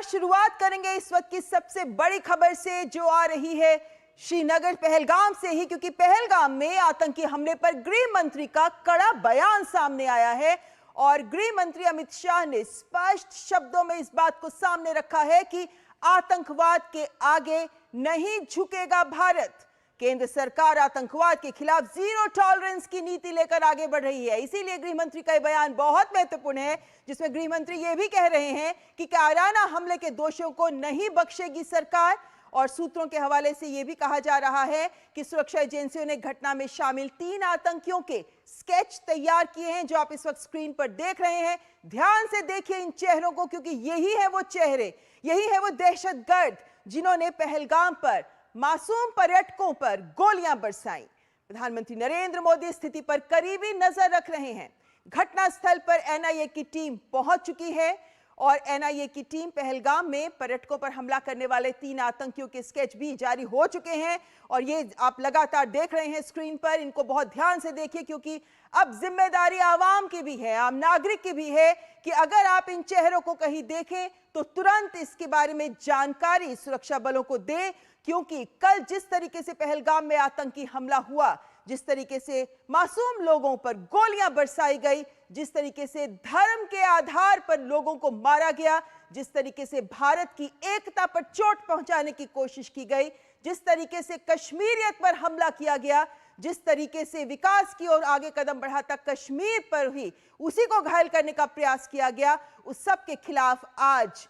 और शुरुआत करेंगे इस वक्त की सबसे बड़ी खबर से जो आ रही है श्रीनगर पहलगाम से ही, क्योंकि पहलगाम में आतंकी हमले पर गृह मंत्री का कड़ा बयान सामने आया है और गृह मंत्री अमित शाह ने स्पष्ट शब्दों में इस बात को सामने रखा है कि आतंकवाद के आगे नहीं झुकेगा भारत। केंद्र सरकार आतंकवाद के खिलाफ जीरो टॉलरेंस की नीति लेकर आगे बढ़ रही है। इसीलिए गृह मंत्री का यह बयान बहुत महत्वपूर्ण है, जिसमें गृह मंत्री यह भी कह रहे हैं कि कायराना हमले के दोषियों को नहीं बख्शेगी सरकार। और सूत्रों के हवाले से यह भी कहा जा रहा है कि सुरक्षा एजेंसियों ने घटना में शामिल 3 आतंकियों के स्केच तैयार किए हैं, जो आप इस वक्त स्क्रीन पर देख रहे हैं। ध्यान से देखिए इन चेहरों को, क्योंकि यही है वो चेहरे, यही है वो दहशतगर्द जिन्होंने पहलगाम पर मासूम पर्यटकों पर गोलियां बरसाई। प्रधानमंत्री नरेंद्र मोदी स्थिति पर करीबी नजर रख रहे हैं। घटनास्थल पर एनआईए की टीम पहुंच चुकी है और एनआईए की टीम पहलगाम में पर्यटकों पर हमला करने वाले 3 आतंकियों के स्केच भी जारी हो चुके हैं और ये आप लगातार देख रहे हैं स्क्रीन पर। इनको बहुत ध्यान से देखिए, क्योंकि अब जिम्मेदारी आवाम की भी है, आम नागरिक की भी है कि अगर आप इन चेहरों को कहीं देखें तो तुरंत इसके बारे में जानकारी सुरक्षा बलों को दें, क्योंकि कल जिस तरीके से पहलगाम में आतंकी हमला हुआ, जिस तरीके से मासूम लोगों पर गोलियां बरसाई गई, जिस तरीके से धर्म के आधार पर लोगों को मारा गया, जिस तरीके से भारत की एकता पर चोट पहुंचाने की कोशिश की गई, जिस तरीके से कश्मीरियत पर हमला किया गया, जिस तरीके से विकास की ओर आगे कदम बढ़ाता कश्मीर पर ही उसी को घायल करने का प्रयास किया गया, उस सब के खिलाफ आज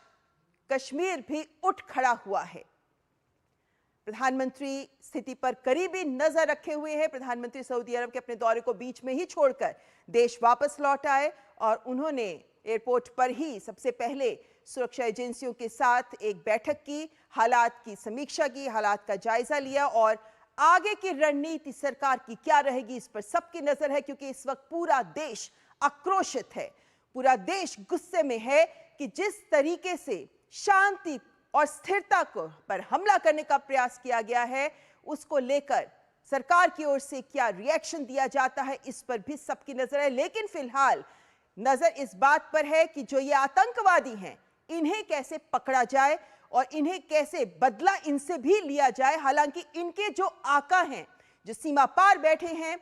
कश्मीर भी उठ खड़ा हुआ है। प्रधानमंत्री स्थिति पर करीबी नजर रखे हुए हैं। प्रधानमंत्री सऊदी अरब के अपने दौरे को बीच में ही छोड़कर देश वापस लौट आए और उन्होंने एयरपोर्ट पर ही सबसे पहले सुरक्षा एजेंसियों के साथ एक बैठक की, हालात की समीक्षा की, हालात का जायजा लिया और आगे की रणनीति सरकार की क्या रहेगी इस पर सबकी नजर है, क्योंकि इस वक्त पूरा देश आक्रोशित है, पूरा देश गुस्से में है कि जिस तरीके से शांति और स्थिरता को पर हमला करने का प्रयास किया गया है, उसको लेकर सरकार की ओर से क्या रिएक्शन दिया जाता है इस पर भी सबकी नजर है। लेकिन फिलहाल नजर इस बात पर है कि जो ये आतंकवादी हैं, इन्हें कैसे पकड़ा जाए और इन्हें कैसे बदला इनसे भी लिया जाए। हालांकि इनके जो आका हैं, जो सीमा पार बैठे हैं,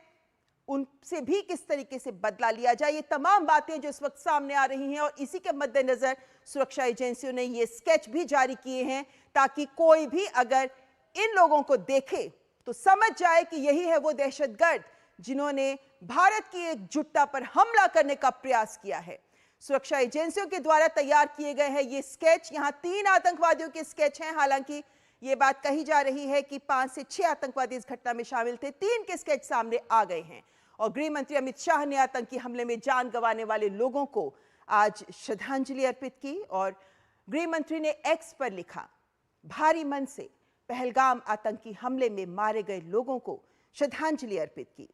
उनसे भी किस तरीके से बदला लिया जाए, ये तमाम बातें जो इस वक्त सामने आ रही हैं और इसी के मद्देनजर सुरक्षा एजेंसियों ने ये स्केच भी जारी किए हैं, ताकि कोई भी अगर इन लोगों को देखे तो समझ जाए कि यही है वो दहशतगर्द जिन्होंने भारत की एकजुटता पर हमला करने का प्रयास किया है। सुरक्षा एजेंसियों के द्वारा तैयार किए गए हैं ये स्केच। यहाँ 3 आतंकवादियों के स्केच हैं। हालांकि ये बात कही जा रही है कि 5 से 6 आतंकवादी इस घटना में शामिल थे। 3 के स्केच सामने आ गए हैं और गृह मंत्री अमित शाह ने आतंकी हमले में जान गंवाने वाले लोगों को आज श्रद्धांजलि अर्पित की और गृह मंत्री ने एक्स पर लिखा, भारी मन से पहलगाम आतंकी हमले में मारे गए लोगों को श्रद्धांजलि अर्पित की।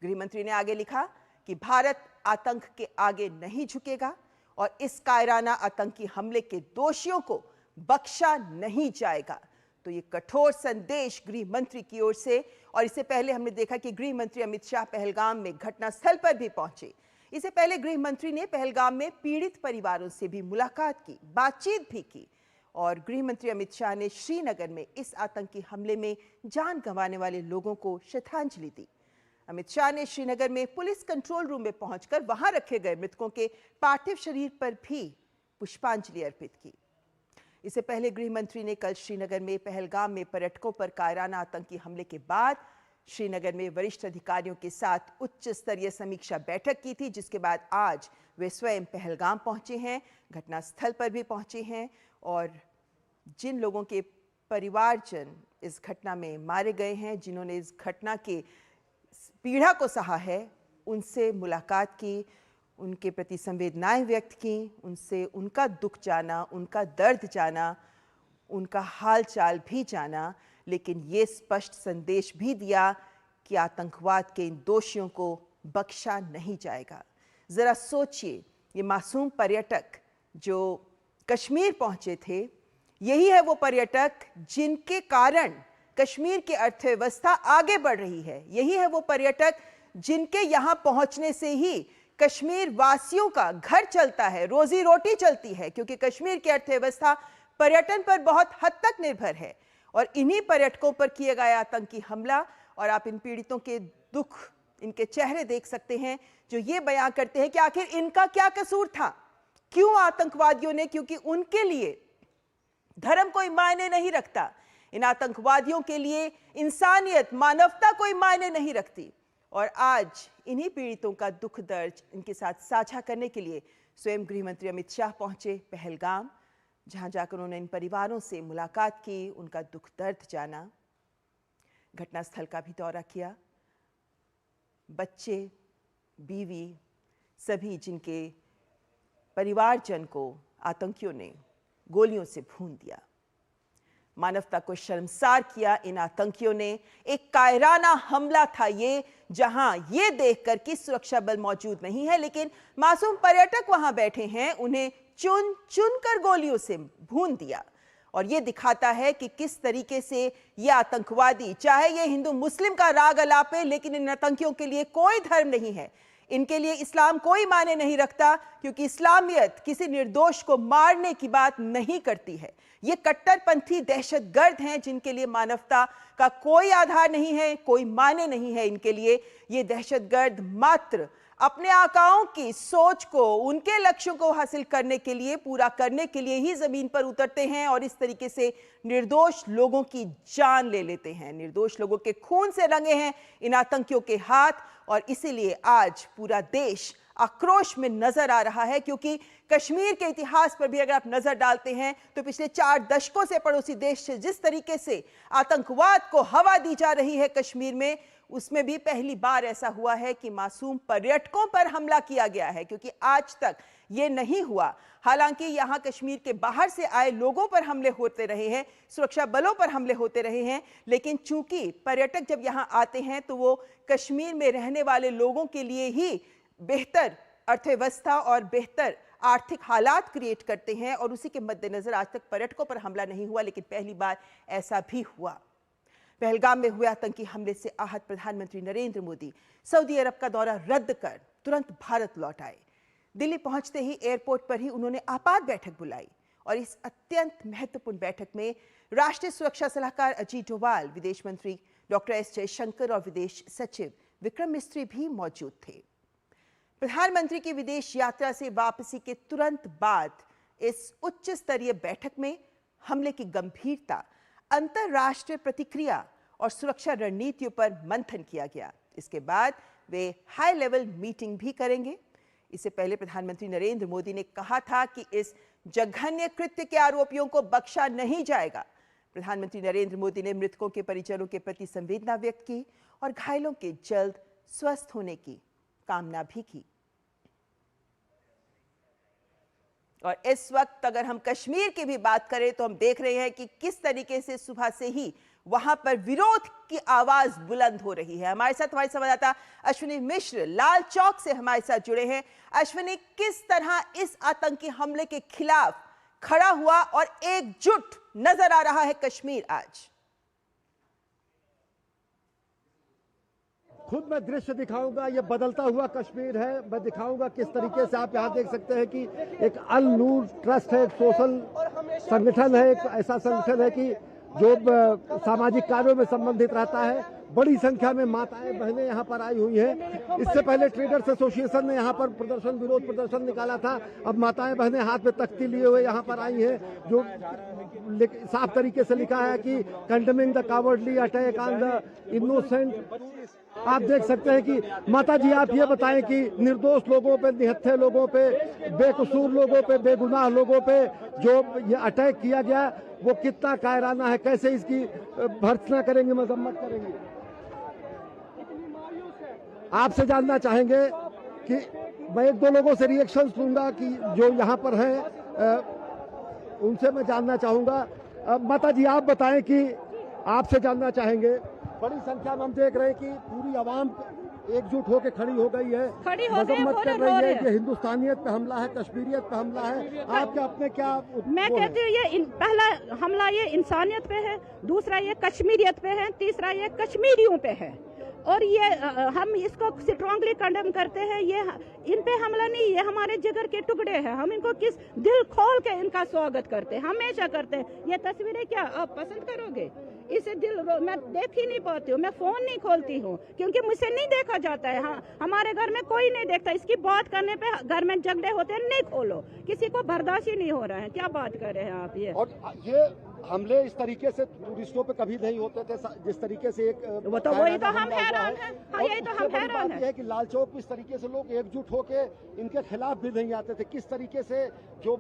गृह मंत्री ने आगे लिखा कि भारत आतंक के आगे नहीं झुकेगा और इस कायराना आतंकी हमले के दोषियों को बख्शा नहीं जाएगा। तो ये कठोर संदेश गृह मंत्री की ओर से, और इससे पहले हमने देखा कि गृह मंत्री अमित शाह पहलगाम में घटनास्थल पर भी पहुंचे। इससे पहले गृह मंत्री ने पहलगाम में पीड़ित परिवारों से भी मुलाकात की, बातचीत भी की और गृह मंत्री अमित शाह ने श्रीनगर में इस आतंकी हमले में जान गंवाने वाले लोगों को श्रद्धांजलि दी। अमित शाह ने श्रीनगर में पुलिस कंट्रोल रूम में पहुंचकर वहां रखे गए मृतकों के पार्थिव शरीर पर भी पुष्पांजलि अर्पित की। इससे पहले गृह मंत्री ने कल श्रीनगर में पहलगाम में पर्यटकों पर कायराना आतंकी हमले के बाद श्रीनगर में वरिष्ठ अधिकारियों के साथ उच्च स्तरीय समीक्षा बैठक की थी, जिसके बाद आज वे स्वयं पहलगाम पहुंचे हैं, घटनास्थल पर भी पहुंचे हैं और जिन लोगों के परिवारजन इस घटना में मारे गए हैं, जिन्होंने इस घटना के पीड़ा को सहा है, उनसे मुलाकात की, उनके प्रति संवेदनाएं व्यक्त की, उनसे उनका दुख जाना, उनका दर्द जाना, उनका हाल चाल भी जाना, लेकिन ये स्पष्ट संदेश भी दिया कि आतंकवाद के इन दोषियों को बख्शा नहीं जाएगा। जरा सोचिए, ये मासूम पर्यटक जो कश्मीर पहुंचे थे, यही है वो पर्यटक जिनके कारण कश्मीर की अर्थव्यवस्था आगे बढ़ रही है। यही है वो पर्यटक जिनके यहाँ पहुंचने से ही कश्मीर वासियों का घर चलता है, रोजी रोटी चलती है, क्योंकि कश्मीर की अर्थव्यवस्था पर्यटन पर बहुत हद तक निर्भर है। और इन्हीं पर्यटकों पर किया गया आतंकी हमला, और आप इन पीड़ितों के दुख, इनके चेहरे देख सकते हैं जो ये बयां करते हैं कि आखिर इनका क्या कसूर था, क्यों आतंकवादियों ने, क्योंकि उनके लिए धर्म कोई मायने नहीं रखता, इन आतंकवादियों के लिए इंसानियत, मानवता कोई मायने नहीं रखती। और आज इन्हीं पीड़ितों का दुख दर्द इनके साथ साझा करने के लिए स्वयं गृह मंत्री अमित शाह पहुंचे पहलगाम, जहां जाकर उन्होंने इन परिवारों से मुलाकात की, उनका दुख दर्द जाना, घटनास्थल का भी दौरा किया। बच्चे, बीवी, सभी जिनके परिवारजन को आतंकियों ने गोलियों से भून दिया, मानवता को शर्मसार किया इन आतंकियों ने। एक कायराना हमला था ये, जहां ये देखकर कि सुरक्षा बल मौजूद नहीं है, लेकिन मासूम पर्यटक वहां बैठे हैं, उन्हें चुन चुन कर गोलियों से भून दिया। और ये दिखाता है कि किस तरीके से ये आतंकवादी, चाहे ये हिंदू मुस्लिम का राग अलापे, लेकिन इन आतंकियों के लिए कोई धर्म नहीं है, इनके लिए इस्लाम कोई मायने नहीं रखता, क्योंकि इस्लामियत किसी निर्दोष को मारने की बात नहीं करती है। ये कट्टरपंथी दहशतगर्द हैं जिनके लिए मानवता का कोई आधार नहीं है, कोई मायने नहीं है इनके लिए। ये दहशतगर्द मात्र अपने आकाओं की सोच को, उनके लक्ष्यों को हासिल करने के लिए, पूरा करने के लिए ही जमीन पर उतरते हैं और इस तरीके से निर्दोष लोगों की जान ले लेते हैं। निर्दोष लोगों के खून से रंगे हैं इन आतंकियों के हाथ, और इसीलिए आज पूरा देश आक्रोश में नजर आ रहा है, क्योंकि कश्मीर के इतिहास पर भी अगर आप नजर डालते हैं तो पिछले 4 दशकों से पड़ोसी देश से जिस तरीके से आतंकवाद को हवा दी जा रही है कश्मीर में, उसमें भी पहली बार ऐसा हुआ है कि मासूम पर्यटकों पर हमला किया गया है, क्योंकि आज तक ये नहीं हुआ। हालांकि यहां कश्मीर के बाहर से आए लोगों पर हमले होते रहे हैं, सुरक्षा बलों पर हमले होते रहे हैं, लेकिन चूंकि पर्यटक जब यहां आते हैं तो वो कश्मीर में रहने वाले लोगों के लिए ही बेहतर अर्थव्यवस्था और बेहतर आर्थिक हालात क्रिएट करते हैं, और उसी के मद्देनजर आज तक पर्यटकों पर हमला नहीं हुआ, लेकिन पहली बार ऐसा भी हुआ। पहलगाम में हुए आतंकी हमले से आहत प्रधानमंत्री नरेंद्र मोदी सऊदी अरब का दौरा रद्द कर तुरंत भारत लौट आए। दिल्ली पहुंचते ही एयरपोर्ट पर ही उन्होंने आपात बैठक बुलाई, और इस अत्यंत महत्वपूर्ण बैठक में राष्ट्रीय सुरक्षा सलाहकार अजीत डोभाल, विदेश मंत्री डॉक्टर एस जयशंकर और विदेश सचिव विक्रम मिस्री भी मौजूद थे। प्रधानमंत्री की विदेश यात्रा से वापसी के तुरंत बाद इस उच्च स्तरीय बैठक में हमले की गंभीरता, अंतरराष्ट्रीय प्रतिक्रिया और सुरक्षा रणनीतियों पर मंथन किया गया। इसके बाद वे हाई लेवल मीटिंग भी करेंगे। इससे पहले प्रधानमंत्री नरेंद्र मोदी ने कहा था कि इस जघन्य कृत्य के आरोपियों को बख्शा नहीं जाएगा। प्रधानमंत्री नरेंद्र मोदी ने मृतकों के परिजनों के प्रति संवेदना व्यक्त की और घायलों के जल्द स्वस्थ होने की कामना भी की। और इस वक्त अगर हम कश्मीर की भी बात करें तो हम देख रहे हैं कि किस तरीके से सुबह से ही वहां पर विरोध की आवाज बुलंद हो रही है। हमारे साथ हमारे संवाददाता अश्विनी मिश्र लाल चौक से हमारे साथ जुड़े हैं। अश्विनी, किस तरह इस आतंकी हमले के खिलाफ खड़ा हुआ और एकजुट नजर आ रहा है कश्मीर आज? खुद मैं दृश्य दिखाऊंगा, ये बदलता हुआ कश्मीर है। मैं दिखाऊंगा किस तरीके से आप यहाँ देख सकते हैं कि एक अल नूर ट्रस्ट है, एक सोशल संगठन है, एक ऐसा संगठन है कि जो सामाजिक कार्यों में संबंधित रहता है। बड़ी संख्या में माताएं बहनें यहाँ पर आई हुई हैं। इससे पहले ट्रेडर्स एसोसिएशन ने यहाँ पर प्रदर्शन, विरोध प्रदर्शन निकाला था। अब माताएं बहनें हाथ में तख्ती लिए हुए यहाँ पर आई हैं, जो साफ तरीके से लिखा है कि condemning the cowardly attack on the innocent. आप देख सकते हैं कि माता जी, आप ये बताएं कि निर्दोष लोगों पे, निहत्थे लोगों पे, बेकसूर लोगों पे, बेगुनाह लोगों पे जो ये अटैक किया गया, वो कितना कायराना है, कैसे इसकी भर्त्सना करेंगे, मजम्मत करेंगे। आपसे जानना चाहेंगे कि मैं 1-2 लोगों से रिएक्शन लूंगा कि जो यहाँ पर हैं, उनसे मैं जानना चाहूंगा। माता जी, आप बताएं कि आपसे जानना चाहेंगे, बड़ी संख्या में हम देख रहे हैं कि पूरी आवाम एकजुट होकर खड़ी हो गई है, मजम्मत कर रही है। ये हिंदुस्तानियत पे हमला है, कश्मीरियत पे हमला है। आपके अपने क्या? मैं कहती हूँ ये पहला हमला ये इंसानियत पे है, दूसरा ये कश्मीरियत पे है, तीसरा ये कश्मीरियों पे है। और ये हम इसको स्ट्रांगली कंडेम करते हैं। ये इन पे हमला नहीं, ये हमारे जिगर के टुकड़े हैं। हम इनको किस दिल खोल के इनका स्वागत करते हैं, हमेशा करते हैं। ये तस्वीरें क्या आप पसंद करोगे? इसे मैं देख ही नहीं पाती हूँ, मैं फोन नहीं खोलती हूँ क्योंकि मुझसे नहीं देखा जाता है। हाँ, हमारे घर में कोई नहीं देखता। इसकी बात करने पे घर में झगड़े होते हैं, नहीं खोलो, किसी को बर्दाश्त ही नहीं हो रहा है। क्या बात कर रहे हैं आप? ये हमले इस तरीके से टूरिस्टों पे कभी नहीं होते थे, जिस तरीके से एक तो वही तो हम हैरान हैं। हाँ, यही तो हम हैरान हैं। है कि लाल चौक में इस तरीके से लोग एकजुट होके इनके खिलाफ भी नहीं आते थे। किस तरीके से जो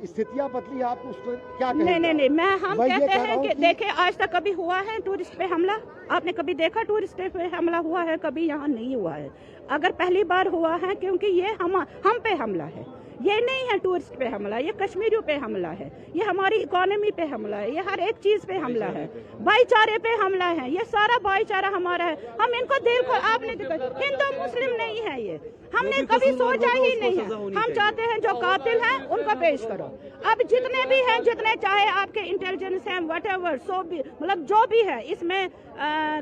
स्थितियां बदली, आप उस पर क्या कहेंगे? नहीं, हम कहते हैं कि देखे, आज तक कभी हुआ है टूरिस्ट पे हमला? आपने कभी देखा टूरिस्ट पे हमला हुआ है? कभी यहाँ नहीं हुआ है। अगर पहली बार हुआ है क्योंकि ये हम पे हमला है। ये नहीं है टूरिस्ट पे हमला, ये कश्मीरियों पे हमला है, ये हमारी इकोनॉमी पे हमला है, ये हर एक चीज पे हमला है, भाईचारे पे हमला है। ये सारा भाईचारा हमारा है। हम इनको दिल को, आपने देखा, हिंदू मुस्लिम नहीं है ये, हमने कभी सोचा ही नहीं है। हम चाहते हैं जो कातिल हैं उनको पेश करो। अब जितने भी हैं, जितने चाहे आपके इंटेलिजेंस हैं, व्हाटएवर, सो भी, मतलब जो भी है इसमें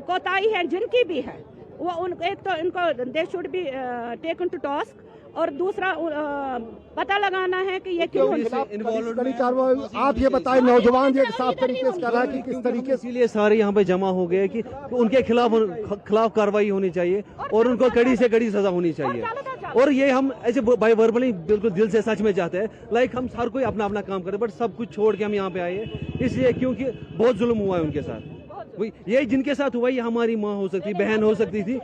कोताही है जिनकी भी है, वो एक तो इनको they should be taken to task, और दूसरा पता लगाना है कि ये क्यों कड़ी कार्रवाई। आप ये बताएं, नौजवान ये साफ तरीके से कर रहा है कि किस तरीके से, इसीलिए सारे यहाँ पे जमा हो गए कि उनके खिलाफ कार्रवाई होनी चाहिए और उनको कड़ी से कड़ी सजा होनी चाहिए। और ये हम ऐसे बाय वर्बली बिल्कुल दिल से सच में चाहते हैं, लाइक हम हर कोई अपना अपना काम करे, बट सब कुछ छोड़ के हम यहाँ पे आए इसलिए क्योंकि बहुत जुल्म हुआ है उनके साथ। ये जिनके साथ हुआ, ये हमारी माँ हो सकती, बहन हो सकती थी।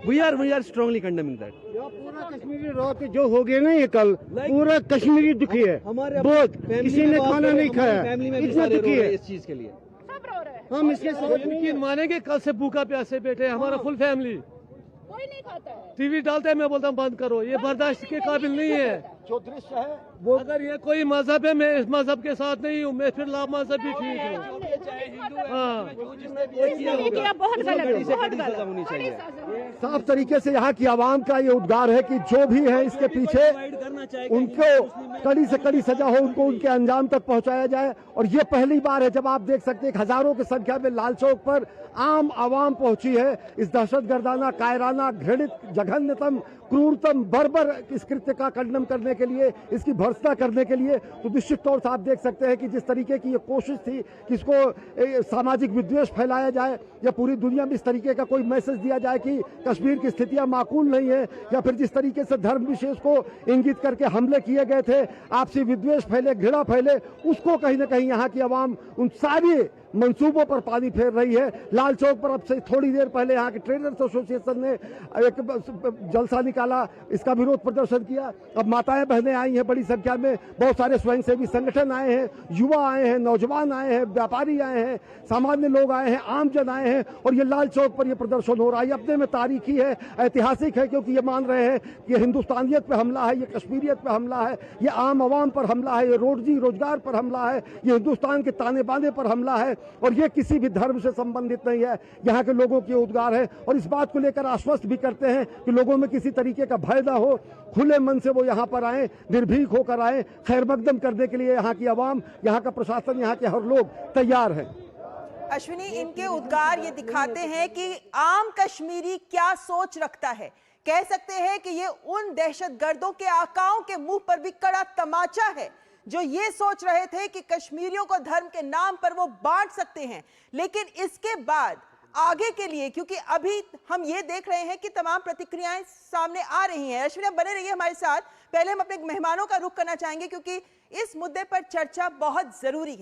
We are strongly condemning that. पूरा कश्मीरी रॉक जो हो गए ना, ये कल पूरा कश्मीरी दुखी है, बहुत किसी ने खाना नहीं खाया, इतना दुखी है इस चीज के लिए। हम इसके यकीन मानेंगे, कल से भूखा प्यासे बैठे हमारा फुल फैमिली, कोई नहीं खाता है। टीवी डालते हैं, मैं बोलता हूँ बंद करो, ये बर्दाश्त के काबिल नहीं है। जो दृश्य है वो, अगर ये कोई मजहब है, मैं इस मजहब के साथ नहीं हूँ, मैं फिर ला मजहब भी ठीक हूँ। हाँ, साफ तरीके से यहाँ की आवाम का ये उद्गार है कि जो भी है इसके पीछे उनको कड़ी से कड़ी सजा हो, उनको उनके अंजाम तक पहुंचाया जाए। और ये पहली बार है जब आप देख सकते हैं हजारों की संख्या में लाल चौक पर आम आवाम पहुंची है इस दहशतगर्दाना, कायराना, घृणित, जघन्यतम, क्रूरतम, बर्बर इस कृत्य का खंडन करने के लिए, इसकी भर्त्सना करने के लिए। तो निश्चित तौर से आप देख सकते हैं कि जिस तरीके की ये कोशिश थी कि इसको सामाजिक विद्वेष फैलाया जाए या पूरी दुनिया में इस तरीके का कोई मैसेज दिया जाए कि कश्मीर की स्थितियां माकूल नहीं है, या फिर जिस तरीके से धर्म विशेष को इंगित करके हमले किए गए थे, आपसी विद्वेष फैले, घृणा फैले, उसको कहीं ना कहीं यहाँ की आवाम उन सारी मंसूबों पर पानी फेर रही है। लाल चौक पर अब से थोड़ी देर पहले यहाँ के ट्रेडर्स एसोसिएशन ने एक जलसा निकाला, इसका विरोध प्रदर्शन किया। अब माताएं बहनें आई हैं बड़ी संख्या में, बहुत सारे स्वयंसेवी संगठन आए हैं, युवा आए हैं, नौजवान आए हैं, व्यापारी आए हैं, सामान्य लोग आए हैं, आमजन आए हैं, और ये लाल चौक पर ये प्रदर्शन हो रहा है। ये अपने में तारीखी है, ऐतिहासिक है, क्योंकि ये मान रहे हैं कि ये हिंदुस्तानियत पर हमला है, ये कश्मीरियत पर हमला है, ये आम आवाम पर हमला है, ये रोजी रोजगार पर हमला है, ये हिंदुस्तान के ताने बाने पर हमला है, और ये किसी भी धर्म से संबंधित नहीं है। यहाँ के लोगों की उद्गार है और इस बात को लेकर आश्वस्त भी करते हैं कि लोगों में किसी तरीके का भय ना हो, खुले मन से वो यहाँ पर आए, निर्भीक होकर आए, खैर मकदम करने के लिए यहाँ की आवाम, यहाँ का प्रशासन, यहाँ के हर लोग तैयार है। अश्विनी, इनके उद्गार ये दिखाते हैं कि आम कश्मीरी क्या सोच रखता है। कह सकते हैं कि ये उन दहशतगर्दों के आकाओं के मुंह पर भी कड़ा तमाचा है जो ये सोच रहे थे कि कश्मीरियों को धर्म के नाम पर वो बांट सकते हैं। लेकिन इसके बाद आगे के लिए, क्योंकि अभी हम ये देख रहे हैं कि तमाम प्रतिक्रियाएं सामने आ रही हैं। अश्विनी, बने रहिए हमारे साथ। पहले हम अपने मेहमानों का रुख करना चाहेंगे क्योंकि इस मुद्दे पर चर्चा बहुत जरूरी है।